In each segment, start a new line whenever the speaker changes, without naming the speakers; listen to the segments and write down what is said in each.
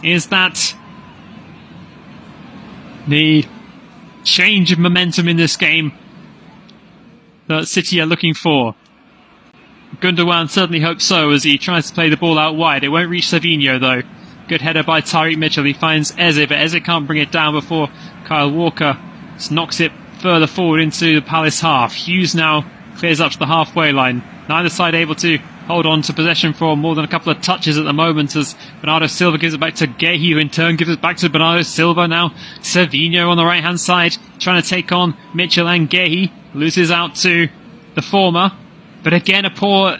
Is that the change of momentum in this game that City are looking for? Gundogan certainly hopes so as he tries to play the ball out wide. It won't reach Savinho though. Good header by Tyreek Mitchell. He finds Eze, but Eze can't bring it down before Kyle Walker just knocks it further forward into the Palace half. Hughes now clears up to the halfway line. Neither side able to hold on to possession for more than a couple of touches at the moment as Bernardo Silva gives it back to Guehi, who in turn gives it back to Bernardo Silva. Now Savinho on the right hand side trying to take on Mitchell and Guehi. Loses out to the former, but again a poor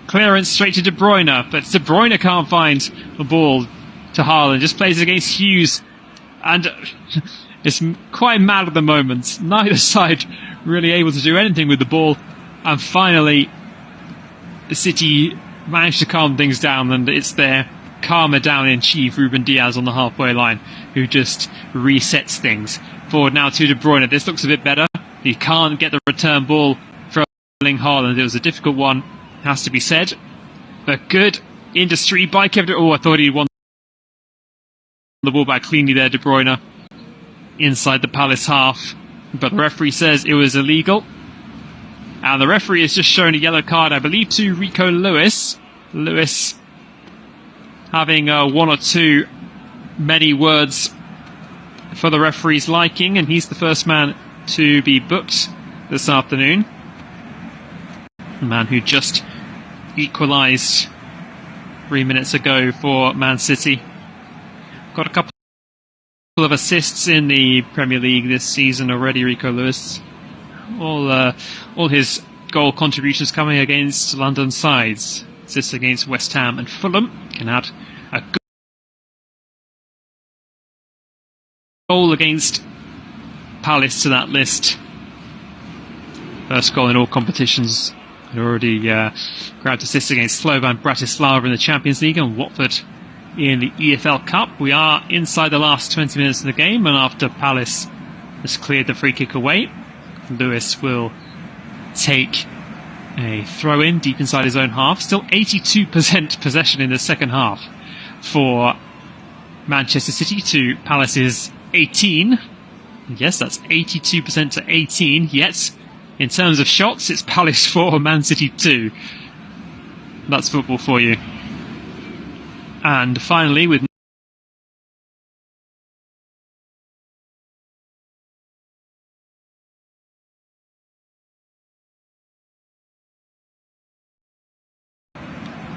clearance straight to De Bruyne, but De Bruyne can't find the ball to Haaland, just plays it against Hughes, and it's quite mad at the moment. Neither side really able to do anything with the ball, and finally City managed to calm things down, and it's their calmer down in chief, Ruben Diaz, on the halfway line, who just resets things. Forward now to De Bruyne. This looks a bit better. He can't get the return ball from Erling Haaland. It was a difficult one, has to be said, but good industry by Kevin. Oh, I thought he won the ball back cleanly there, De Bruyne, inside the Palace half, but the referee says it was illegal. And the referee has just shown a yellow card, I believe, to Rico Lewis. Lewis having one or two many words for the referee's liking, and he's the first man to be booked this afternoon. The man who just equalised 3 minutes ago for Man City. Got a couple of assists in the Premier League this season already, Rico Lewis. All his goal contributions coming against London sides. Assists against West Ham and Fulham. Can add a good goal against Palace to that list. First goal in all competitions. Had already grabbed assists against Slovan Bratislava in the Champions League and Watford in the EFL Cup. We are inside the last 20 minutes of the game, and after Palace has cleared the free kick away, Lewis will take a throw-in deep inside his own half. Still 82% possession in the second half for Manchester City to Palace's 18. Yes, that's 82% to 18. Yet, in terms of shots, it's Palace 4, Man City 2. That's football for you. And finally, with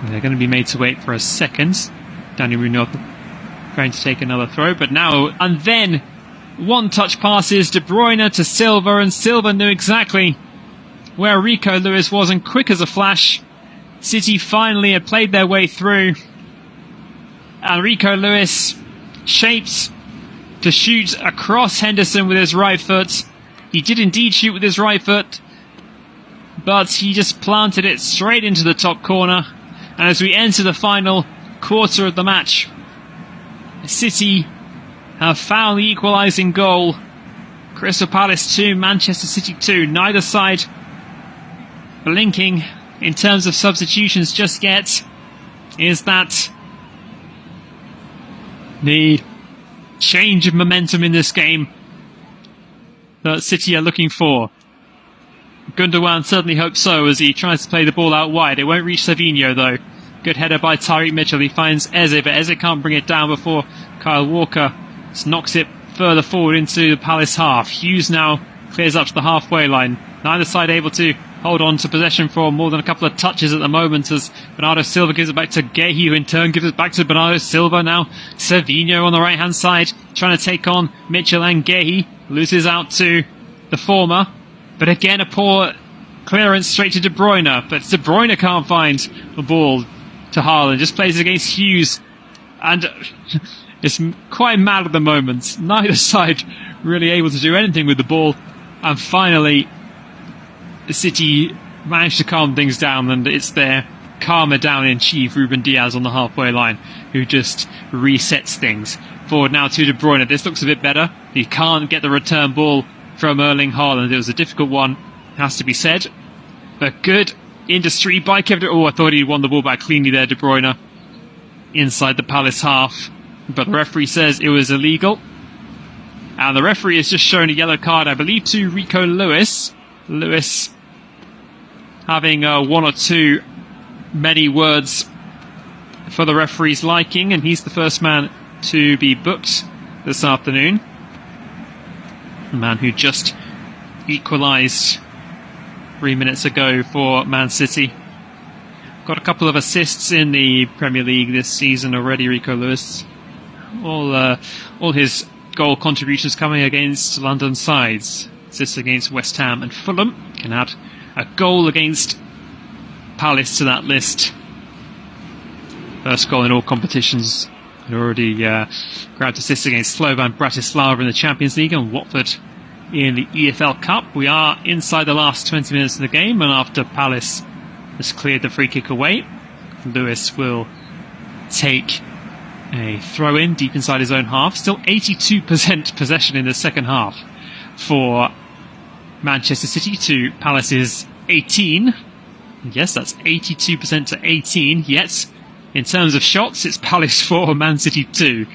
they're going to be made to wait for a second. Daniel Munoz going to take another throw, but now and then one-touch passes De Bruyne to Silva, and Silva knew exactly where Rico Lewis was, and quick as a flash, City finally had played their way through. And Rico Lewis shaped to shoot across Henderson with his right foot. He did indeed shoot with his right foot, but he just planted it straight into the top corner. And as we enter the final quarter of the match, City have found the equalising goal. Crystal Palace 2, Manchester City 2. Neither side blinking in terms of substitutions just yet. Is that the change of momentum in this game that City are looking for? Gundogan certainly hopes so as he tries to play the ball out wide. It won't reach Savinho though. Good header by Tyreek Mitchell. He finds Eze, but Eze can't bring it down before Kyle Walker just knocks it further forward into the Palace half. Hughes now clears up to the halfway line. Neither side able to hold on to possession for more than a couple of touches at the moment as Bernardo Silva gives it back to Guehi, who in turn gives it back to Bernardo Silva. Now Savinho on the right hand side trying to take on Mitchell and Guehi. Loses out to the former, but again a poor clearance straight to De Bruyne, but De Bruyne can't find the ball to Haaland. Just plays it against Hughes, and it's quite mad at the moment. Neither side really able to do anything with the ball, and finally City managed to calm things down, and it's their calmer down in chief, Ruben Diaz, on the halfway line, who just resets things. Forward now to De Bruyne. This looks a bit better. He can't get the return ball from Erling Haaland. It was a difficult one, has to be said, but good industry by Kevin. Oh, I thought he won the ball back cleanly there, De Bruyne, inside the Palace half, but the referee says it was illegal. And the referee has just shown a yellow card, I believe, to Rico Lewis. Lewis having one or two many words for the referee's liking, and he's the first man to be booked this afternoon. The man who just equalised 3 minutes ago for Man City. Got a couple of assists in the Premier League this season already, Rico Lewis. All his goal contributions coming against London sides. Assists against West Ham and Fulham. Can add a goal against Palace to that list. First goal in all competitions. Had already grabbed assists against Slovan Bratislava in the Champions League and Watford in the EFL Cup. We are inside the last 20 minutes of the game, and after Palace has cleared the free kick away, Lewis will take a throw-in deep inside his own half. Still 82% possession in the second half for Manchester City to Palace's 18. Yes, that's 82% to 18. Yet, in terms of shots, it's Palace 4, Man City 2.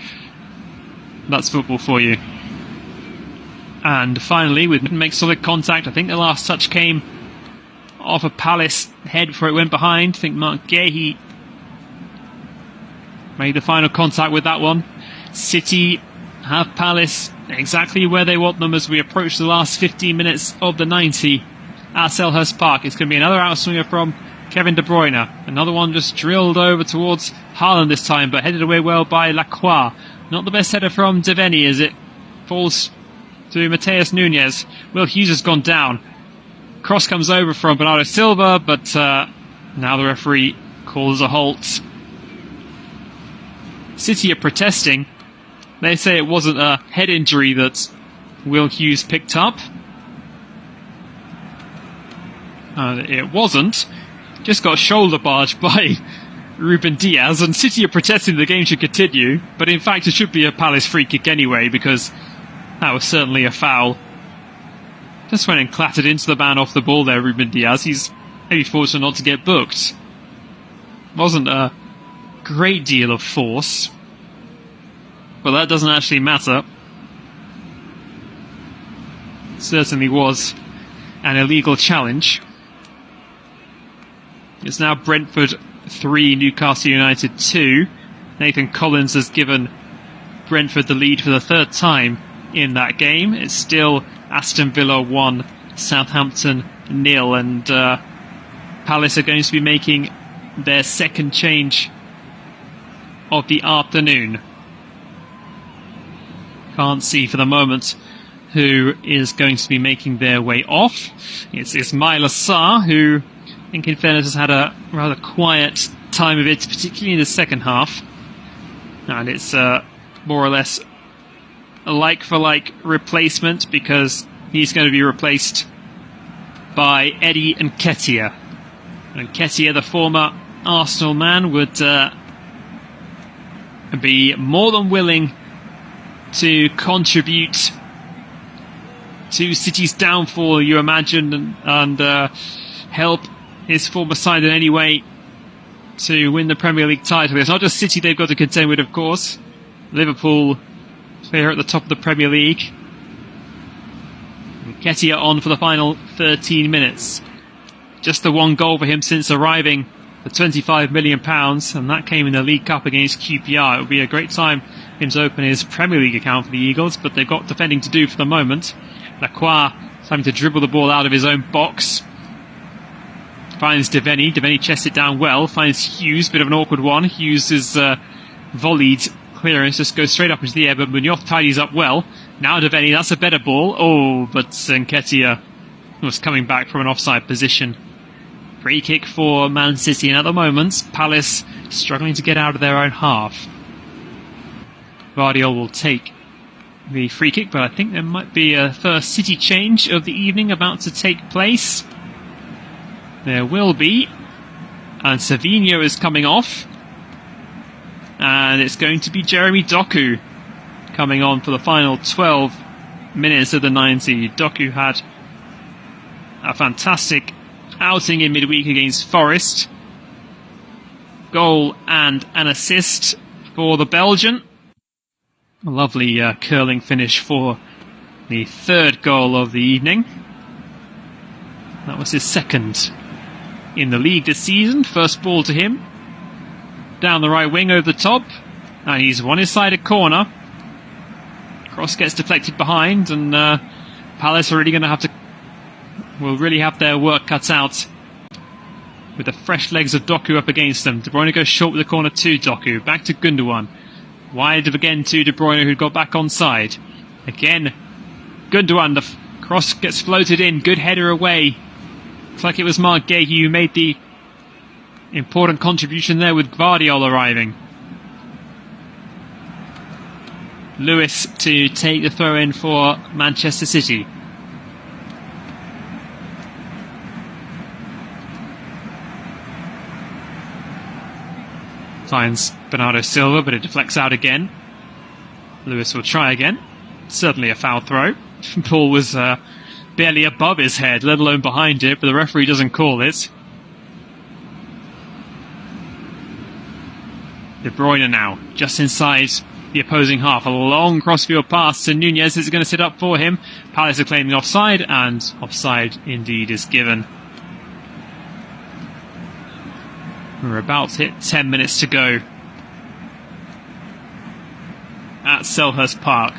That's football for you. And finally, with make solid contact, I think the last touch came off a Palace head before it went behind. I think Mark Gahey made the final contact with that one. City have Palace exactly where they want them as we approach the last 15 minutes of the 90 at Selhurst Park. It's going to be another outswinger from Kevin De Bruyne. Another one just drilled over towards Haaland this time, but headed away well by Lacroix. Not the best header from Devaney as it falls to Mateus Nunes. Will Hughes has gone down. Cross comes over from Bernardo Silva, but now the referee calls a halt. City are protesting. They say it wasn't a head injury that Will Hughes picked up. It wasn't. Just got shoulder barged by Ruben Diaz, and City are protesting the game should continue, but in fact it should be a Palace free kick anyway, because that was certainly a foul. Just went and clattered into the man off the ball there, Ruben Diaz. He's maybe fortunate not to get booked. Wasn't a great deal of force, but that doesn't actually matter. It certainly was an illegal challenge. It's now Brentford 3, Newcastle United 2. Nathan Collins has given Brentford the lead for the third time in that game. It's still Aston Villa 1, Southampton 0, and Palace are going to be making their second change of the afternoon. Can't see for the moment who is going to be making their way off. It's Ismaila Sarr, who I think in fairness has had a rather quiet time of it, particularly in the second half. And it's more or less a like-for-like replacement, because he's going to be replaced by Eddie Nketiah. Nketiah, the former Arsenal man, would be more than willing to contribute to City's downfall, you imagine, and help his former side in any way to win the Premier League title. It's not just City they've got to contend with, of course. Liverpool clear at the top of the Premier League. Nketiah on for the final 13 minutes. Just the one goal for him since arriving for £25 million, and that came in the League Cup against QPR. It would be a great time for him to open his Premier League account for the Eagles, but they've got defending to do for the moment. Lacroix having to dribble the ball out of his own box. Finds Devaney. Devaney chests it down well. Finds Hughes. Bit of an awkward one. Hughes is volleyed clearance. Just goes straight up into the air, but Munoz tidies up well. Now Devaney. That's a better ball. Oh, but Nketiah was coming back from an offside position. Free kick for Man City. And at the moment, Palace struggling to get out of their own half. Vardiol will take the free kick, but I think there might be a first City change of the evening about to take place. There will be. And Savinho is coming off. And it's going to be Jeremy Doku coming on for the final 12 minutes of the 90. Doku had a fantastic outing in midweek against Forest. Goal and an assist for the Belgian. A lovely curling finish for the third goal of the evening. That was his second in the league this season. First ball to him. Down the right wing over the top. And he's won his side a corner. Cross gets deflected behind, and Palace are really going to have to... will really have their work cut out with the fresh legs of Doku up against them. De Bruyne goes short with the corner to Doku. Back to Gundogan. Wide again to De Bruyne, who got back onside. Again, Gundogan, the cross gets floated in. Good header away. Looks like it was Mark Gahey who made the important contribution there with Gvardiol arriving. Lewis to take the throw in for Manchester City. Finds Bernardo Silva, but it deflects out again. Lewis will try again. Certainly a foul throw. Ball was barely above his head, let alone behind it, but the referee doesn't call it. De Bruyne now, just inside the opposing half. A long crossfield pass to Nunez. Is going to sit up for him. Palace are claiming offside, and offside indeed is given. We're about to hit 10 minutes to go at Selhurst Park.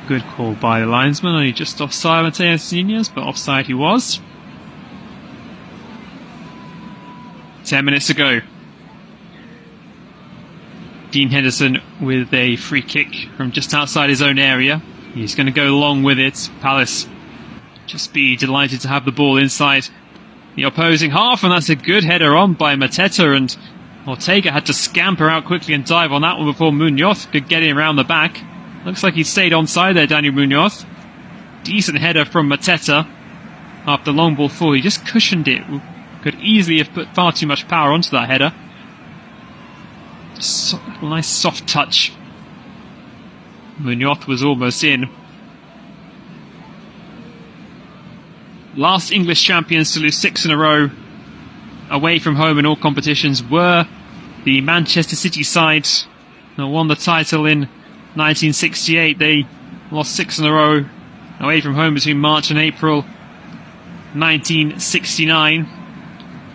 Good call by the linesman. Only just offside Matheus Nunes, but offside he was. 10 minutes to go. Dean Henderson with a free kick from just outside his own area. He's going to go along with it. Palace just be delighted to have the ball inside the opposing half, and that's a good header on by Mateta, and Ortega had to scamper out quickly and dive on that one before Munoz could get in around the back. Looks like he stayed onside there, Daniel Munoz. Decent header from Mateta after long ball forward. He just cushioned it. Could easily have put far too much power onto that header. Just a nice soft touch. Munoz was almost in. Last English champions to lose 6 in a row away from home in all competitions were the Manchester City side. They won the title in 1968. They lost 6 in a row away from home between March and April 1969.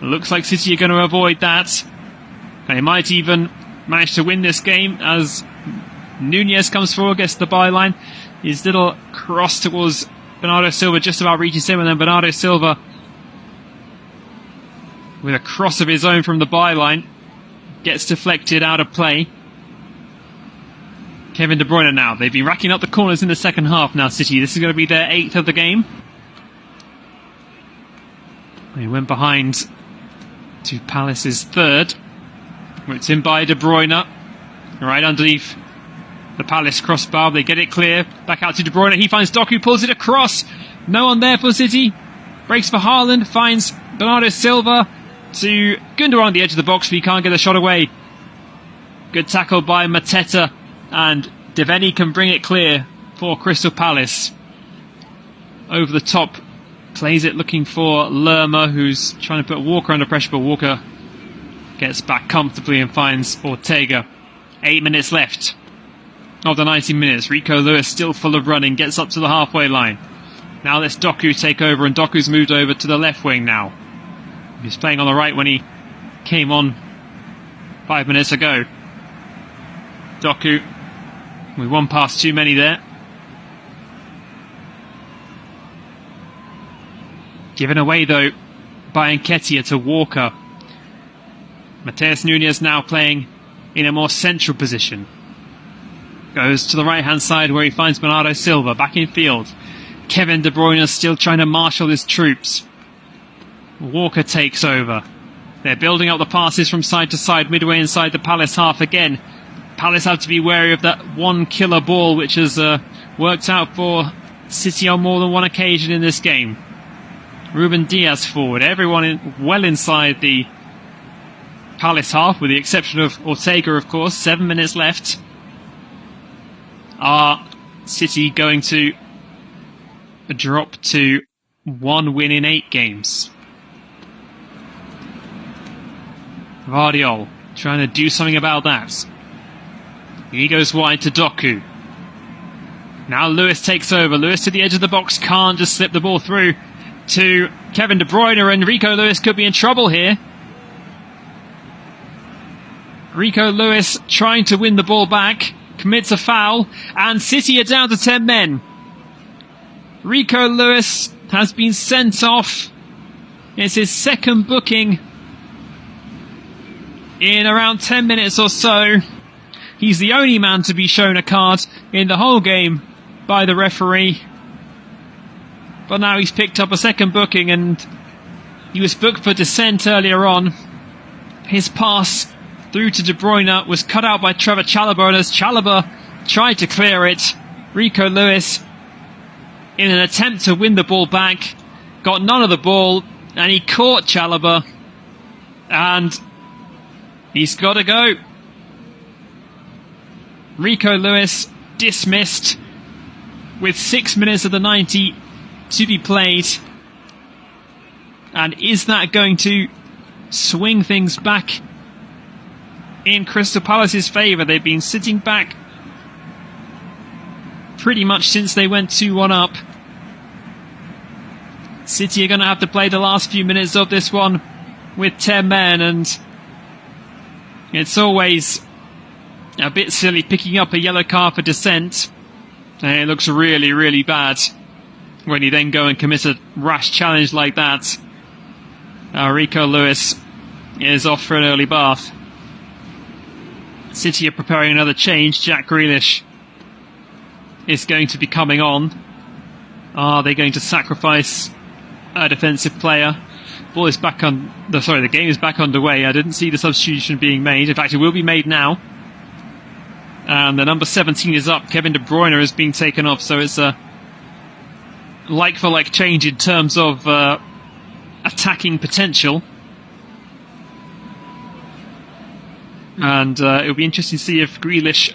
It looks like City are going to avoid that. They might even manage to win this game as Nunez comes forward, gets the byline. His little cross towards Bernardo Silva just about reaches him, and then Bernardo Silva with a cross of his own from the byline gets deflected out of play. Kevin De Bruyne now. They've been racking up the corners in the second half now, City. This is going to be their 8th of the game. They went behind to Palace's 3rd. It's in by De Bruyne. Right underneath the Palace crossbar. They get it clear. Back out to De Bruyne. He finds Doku, pulls it across. No one there for City. Breaks for Haaland. Finds Bernardo Silva to Gundogan on the edge of the box, but he can't get a shot away. Good tackle by Mateta. And Devaney can bring it clear for Crystal Palace. Over the top. Plays it looking for Lerma, who's trying to put Walker under pressure, but Walker gets back comfortably and finds Ortega. 8 minutes left of the 90 minutes. Rico Lewis still full of running, gets up to the halfway line. Now lets Doku take over, and Doku's moved over to the left wing now. He was playing on the right when he came on 5 minutes ago. Doku with one pass too many there. Given away though by Nketiah to Walker. Matheus Nunes now playing in a more central position. Goes to the right hand side where he finds Bernardo Silva back in field. Kevin De Bruyne still trying to marshal his troops. Walker takes over. They're building up the passes from side to side midway inside the Palace half again. Palace have to be wary of that one killer ball which has worked out for City on more than one occasion in this game. Ruben Diaz forward. Everyone well inside the Palace half, with the exception of Ortega, of course. 7 minutes left. Are City going to drop to 1 win in 8 games? Gvardiol trying to do something about that. He goes wide to Doku. Now Lewis takes over. Lewis to the edge of the box. Can't just slip the ball through to Kevin De Bruyne, and Rico Lewis could be in trouble here. Rico Lewis trying to win the ball back. Commits a foul, and City are down to 10 men. Rico Lewis has been sent off. It's his second booking in around 10 minutes or so. He's the only man to be shown a card in the whole game by the referee. But now he's picked up a second booking, and he was booked for dissent earlier on. His pass through to De Bruyne was cut out by Trevor Chalobah, and as Chalobah tried to clear it, Rico Lewis, in an attempt to win the ball back, got none of the ball, and he caught Chalobah, and he's got to go. Rico Lewis dismissed with 6 minutes of the 90 to be played. And is that going to swing things back in Crystal Palace's favour? They've been sitting back pretty much since they went 2-1 up. City are going to have to play the last few minutes of this one with 10 men, and it's always a bit silly picking up a yellow card for dissent. And it looks really, really bad when you then go and commit a rash challenge like that. Rico Lewis is off for an early bath. City are preparing another change. Jack Grealish is going to be coming on. Are they going to sacrifice a defensive player? Ball is back on. The game is back underway. I didn't see the substitution being made. In fact, it will be made now. And the number 17 is up. Kevin De Bruyne is being taken off, so it's a like-for-like change in terms of attacking potential. And it'll be interesting to see if Grealish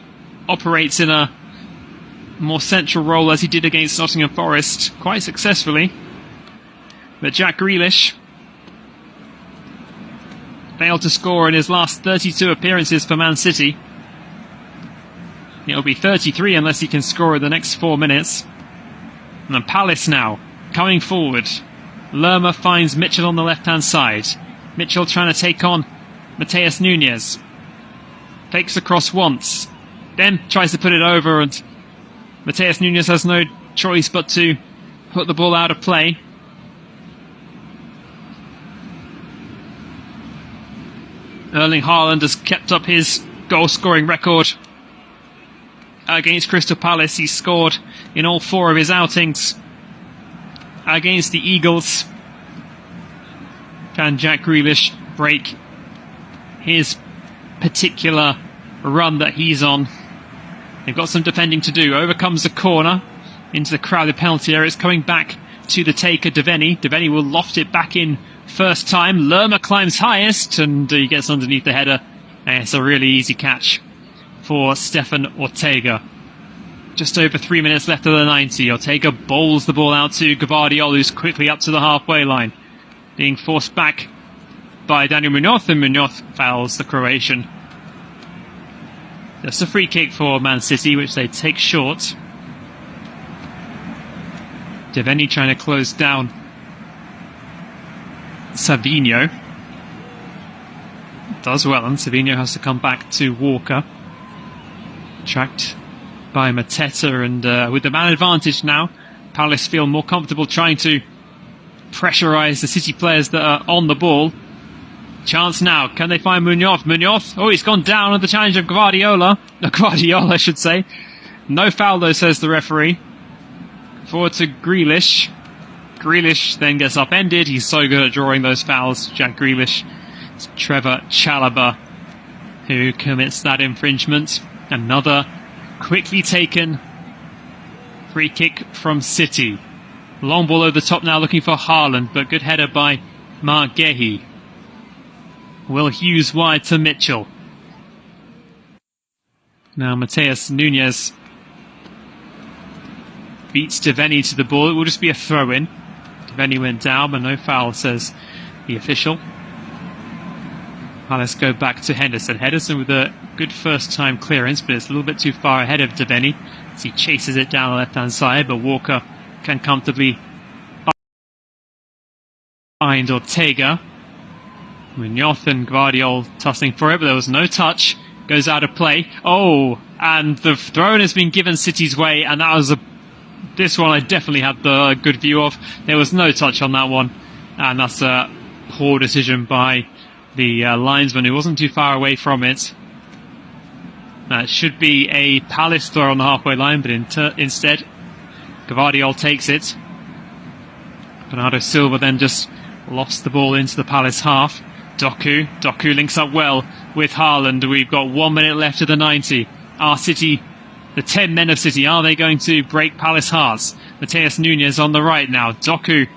operates in a more central role as he did against Nottingham Forest quite successfully. But Jack Grealish failed to score in his last 32 appearances for Man City. It'll be 33 unless he can score in the next 4 minutes. And Palace now coming forward. Lerma finds Mitchell on the left-hand side. Mitchell trying to take on Matheus Nunes. Fakes across once. Then tries to put it over, and Matheus Nunes has no choice but to put the ball out of play. Erling Haaland has kept up his goal-scoring record against Crystal Palace. He scored in all 4 of his outings against the Eagles. Can Jack Grealish break his particular run that he's on? They've got some defending to do. Over comes the corner into the crowded penalty area. It's coming back to the taker, Devenny. Devenny will loft it back in first time. Lerma climbs highest, and he gets underneath the header. And it's a really easy catch for Stefan Ortega. Just over 3 minutes left of the 90. Ortega bowls the ball out to Gvardiol, who's quickly up to the halfway line. Being forced back by Daniel Munoz, and Munoz fouls the Croatian. Just a free kick for Man City, which they take short. Devenny trying to close down Savinho. Does well, and Savinho has to come back to Walker. Tracked by Mateta, and with the man advantage now, Palace feel more comfortable trying to pressurise the City players that are on the ball. Chance now, can they find Munoz? Munoz, oh, he's gone down on the challenge of Guardiola. Guardiola, I should say. No foul though, says the referee. Forward to Grealish. Grealish then gets upended. He's so good at drawing those fouls, Jack Grealish. It's Trevor Chalobah who commits that infringement. Another quickly taken free kick from City. Long ball over the top now, looking for Haaland, but good header by Mark Gehi. Will Hughes wide to Mitchell. Now Matheus Nunes beats Devenny to the ball. It will just be a throw-in. Devenny went down, but no foul, says the official. Palace go back to Henderson. Henderson with a good first-time clearance, but it's a little bit too far ahead of Devenny as he chases it down the left-hand side, but Walker can comfortably find Ortega. Munoz and Gvardiol tussling for it, but there was no touch. Goes out of play. Oh, and the throw has been given City's way, and that was this one I definitely had the good view of. There was no touch on that one, and that's a poor decision by the linesman, who wasn't too far away from it. That should be a Palace throw on the halfway line, but instead, Gvardiol takes it. Bernardo Silva then just lost the ball into the Palace half. Doku links up well with Haaland. We've got 1 minute left of the 90. Are City, the 10 men of City, are they going to break Palace hearts? Mateus Nunes on the right now. Doku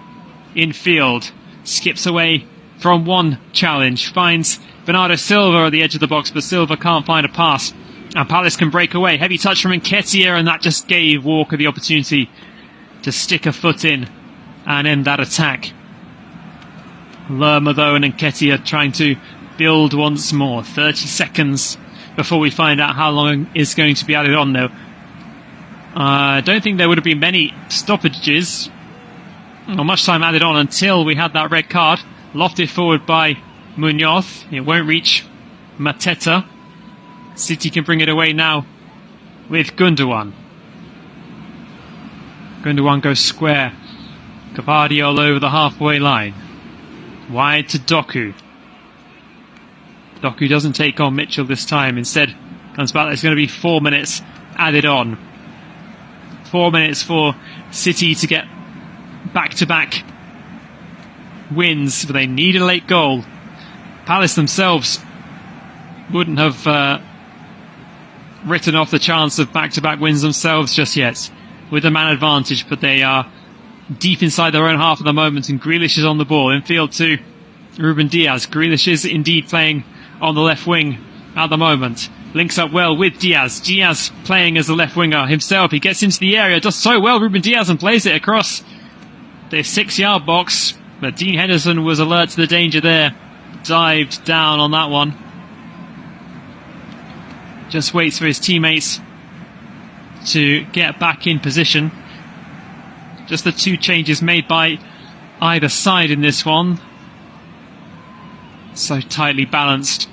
in field. Skips away from one challenge. Finds Bernardo Silva at the edge of the box, but Silva can't find a pass. And Palace can break away. Heavy touch from Nketiah, and that just gave Walker the opportunity to stick a foot in and end that attack. Lerma, though, and Nketiah trying to build once more. 30 seconds before we find out how long is going to be added on, though. I don't think there would have been many stoppages or much time added on until we had that red card. Lofted forward by Munoz. It won't reach Mateta. City can bring it away now with Gundogan. Gundogan goes square. Gvardiol over the halfway line. Wide to Doku. Doku doesn't take on Mitchell this time. Instead, comes back. There's going to be 4 minutes added on. 4 minutes for City to get back-to-back wins, but they need a late goal. Palace themselves wouldn't have written off the chance of back-to-back wins themselves just yet with a man advantage, but they are deep inside their own half at the moment, and Grealish is on the ball. In field to Ruben Diaz. Grealish is indeed playing on the left wing at the moment. Links up well with Diaz. Diaz playing as the left winger himself. He gets into the area, does so well, Ruben Diaz, and plays it across the 6-yard box. But Dean Henderson was alert to the danger there. Dived down on that one. Just waits for his teammates to get back in position. Just the 2 changes made by either side in this one. So tightly balanced.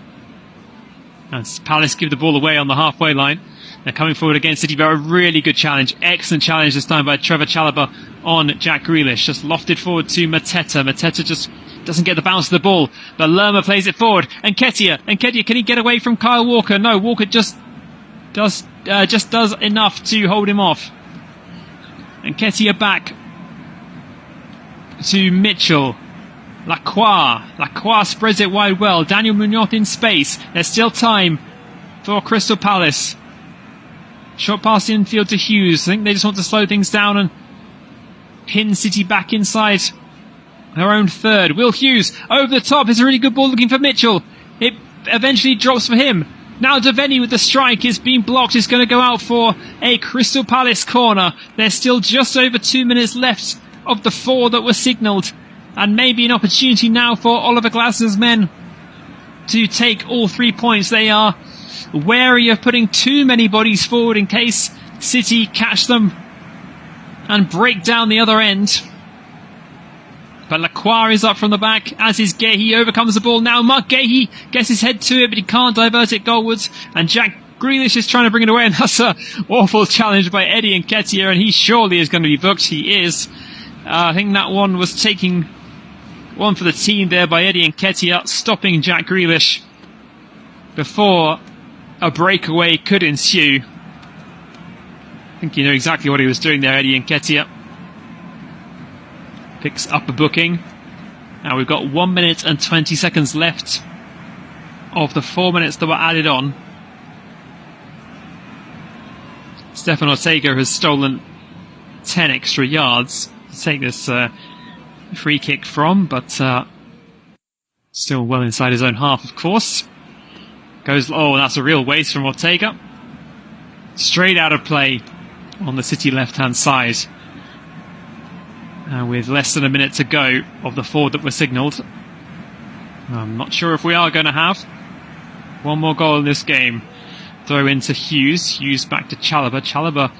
As Palace give the ball away on the halfway line. They're coming forward against City, but a really good challenge. Excellent challenge this time by Trevor Chalobah on Jack Grealish. Just lofted forward to Mateta. Mateta just doesn't get the bounce of the ball, but Lerma plays it forward. And Nketiah, can he get away from Kyle Walker? No, Walker just does enough to hold him off. And Nketiah back to Mitchell. Lacroix spreads it wide well. Daniel Munoz in space. There's still time for Crystal Palace. Short pass infield to Hughes. I think they just want to slow things down and pin City back inside their own third. Will Hughes over the top. It's a really good ball looking for Mitchell. It eventually drops for him. Now Devenny with the strike is being blocked. It's going to go out for a Crystal Palace corner. There's still just over 2 minutes left of the 4 that were signalled. And maybe an opportunity now for Oliver Glasner's men to take all 3 points. They are wary of putting too many bodies forward in case City catch them and break down the other end. But Lacroix is up from the back, as is Guéhi. Overcomes the ball now. Marc Guéhi gets his head to it, but he can't divert it goalwards. And Jack Grealish is trying to bring it away, and that's an awful challenge by Eddie Nketiah, and he surely is going to be booked. He is. I think that one was taking one for the team there by Eddie Nketiah, stopping Jack Grealish before a breakaway could ensue. I think you know exactly what he was doing there, Eddie Nketiah. Picks up a booking. Now we've got 1 minute and 20 seconds left of the 4 minutes that were added on. Stefan Ortega has stolen 10 extra yards to take this free kick from, but still well inside his own half, of course. That's a real waste from Ortega. Straight out of play on the City left-hand side. With less than a minute to go of the 4 that were signalled. I'm not sure if we are going to have one more goal in this game. Throw into Hughes. Hughes back to Chalobah. Chalobah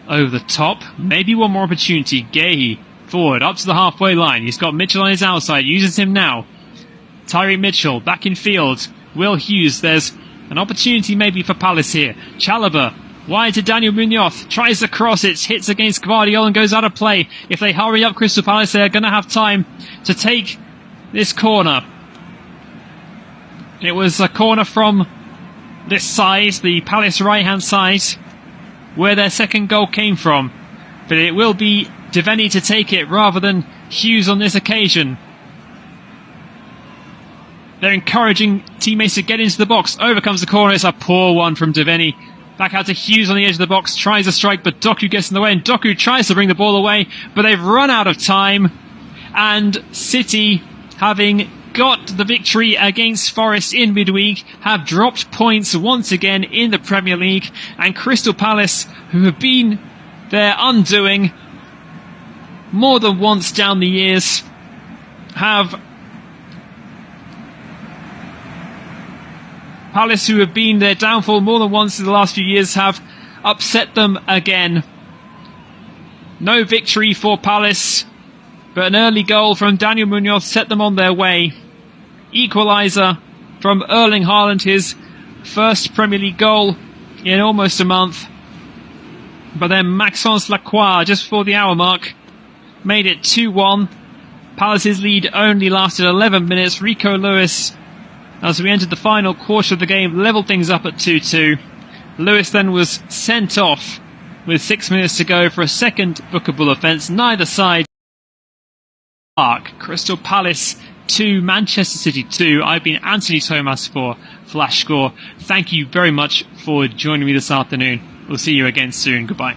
over the top. Maybe one more opportunity. Gahey forward up to the halfway line. He's got Mitchell on his outside. Uses him now. Tyreek Mitchell back in field. Will Hughes. There's an opportunity maybe for Palace here. Chalobah wide to Daniel Munoz. Tries to cross it. Hits against Gvardiol and goes out of play. If they hurry up Crystal Palace, they're going to have time to take this corner. It was a corner from this side, the Palace right-hand side, where their second goal came from. But it will be Devaney to take it rather than Hughes on this occasion. They're encouraging teammates to get into the box. Over comes the corner. It's a poor one from Devaney. Back out to Hughes on the edge of the box. Tries a strike, but Doku gets in the way. And Doku tries to bring the ball away, but they've run out of time. And City, having got the victory against Forest in midweek, have dropped points once again in the Premier League. And Crystal Palace, who have been their undoing more than once down the years, have Palace, who have been their downfall more than once in the last few years, have upset them again. No victory for Palace, but an early goal from Daniel Munoz set them on their way. Equaliser from Erling Haaland, his first Premier League goal in almost a month. But then Maxence Lacroix, just before the hour mark, made it 2-1. Palace's lead only lasted 11 minutes. Rico Lewis, as we entered the final quarter of the game, levelled things up at 2-2. Lewis then was sent off with 6 minutes to go for a second bookable offence. Neither side. Crystal Palace 2, Manchester City 2. I've been Anthony Thomas for Flash Score. Thank you very much for joining me this afternoon. We'll see you again soon. Goodbye.